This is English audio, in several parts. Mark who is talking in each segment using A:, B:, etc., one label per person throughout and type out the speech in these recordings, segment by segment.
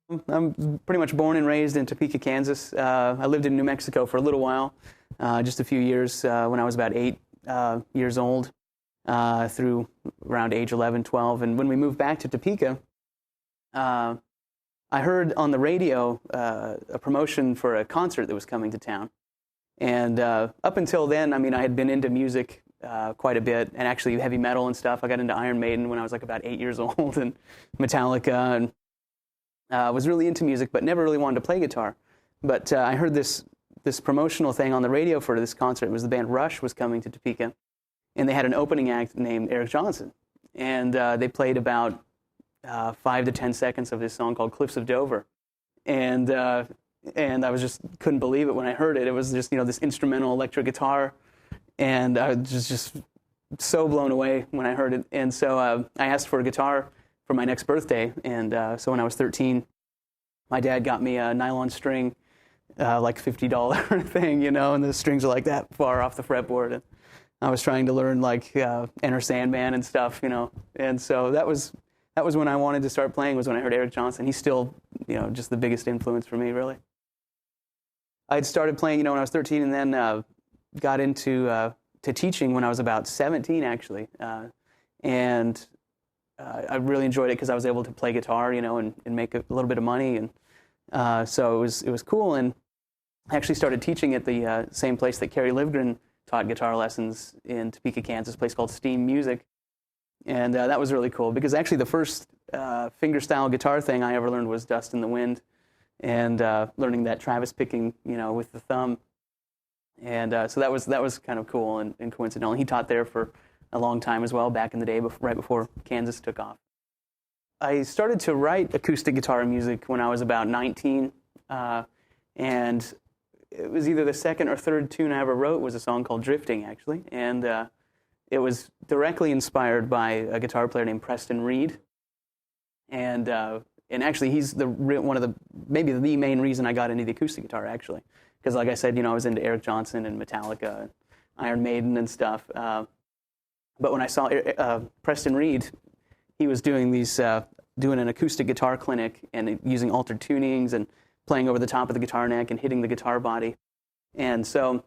A: I'm pretty much born and raised in Topeka, Kansas. I lived in New Mexico for a little while, just a few years when I was about 8 years old, through around age 11, 12. And when we moved back to Topeka, I heard on the radio a promotion for a concert that was coming to town. And up until then, I mean, I had been into music quite a bit, and actually heavy metal and stuff. I got into Iron Maiden when I was like about 8 years old, and Metallica, and was really into music, but never really wanted to play guitar. But I heard this promotional thing on the radio for this concert. It was the band Rush was coming to Topeka, and they had an opening act named Eric Johnson. And they played about 5 to 10 seconds of this song called Cliffs of Dover. And I was just couldn't believe it when I heard it. It was just, this instrumental electric guitar, and I was just so blown away when I heard it. And so I asked for a guitar for my next birthday, and so when I was 13, my dad got me a nylon string, like $50 thing, and the strings are like that far off the fretboard. And I was trying to learn like Enter Sandman and stuff, and so that was when I wanted to start playing, was when I heard Eric Johnson. He's still, just the biggest influence for me, really. I had started playing, when I was 13, and then got into to teaching when I was about 17, actually, and I really enjoyed it because I was able to play guitar, and make a little bit of money, and so it was cool. And I actually started teaching at the same place that Kerry Livgren taught guitar lessons in Topeka, Kansas, a place called Steam Music, and that was really cool because actually the first fingerstyle guitar thing I ever learned was Dust in the Wind, and learning that Travis picking, with the thumb, and so that was kind of cool and coincidental. He taught there for a long time as well, back in the day, right before Kansas took off. I started to write acoustic guitar music when I was about 19, and it was either the second or third tune I ever wrote was a song called Drifting, actually, and it was directly inspired by a guitar player named Preston Reed, and actually he's one of the, maybe the main reason I got into the acoustic guitar, actually, because like I said, I was into Eric Johnson and Metallica and Iron Maiden and stuff. But when I saw Preston Reed, he was doing doing an acoustic guitar clinic and using altered tunings and playing over the top of the guitar neck and hitting the guitar body. And so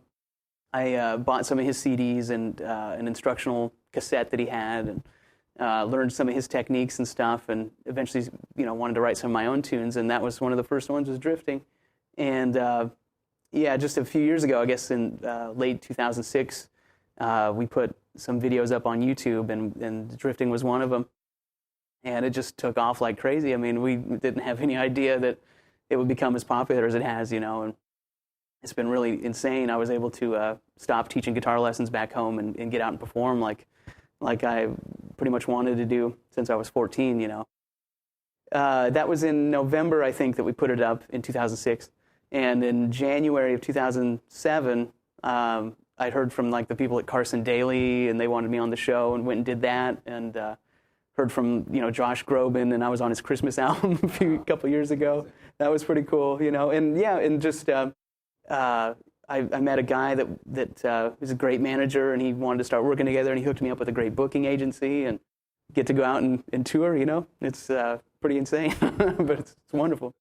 A: I bought some of his CDs and an instructional cassette that he had, and learned some of his techniques and stuff, and eventually, wanted to write some of my own tunes. And that was one of the first ones, was Drifting. And just a few years ago, I guess in late 2006, we put some videos up on YouTube, and Drifting was one of them. And it just took off like crazy. I mean, we didn't have any idea that it would become as popular as it has, and it's been really insane. I was able to stop teaching guitar lessons back home and get out and perform like I pretty much wanted to do since I was 14, That was in November, I think, that we put it up in 2006. And in January of 2007, I'd heard from like the people at Carson Daly, and they wanted me on the show, and went and did that, and heard from Josh Groban, and I was on his Christmas album a couple years ago. That was pretty cool, and just I met a guy that was a great manager, and he wanted to start working together, and he hooked me up with a great booking agency, and get to go out and tour. It's pretty insane, but it's wonderful.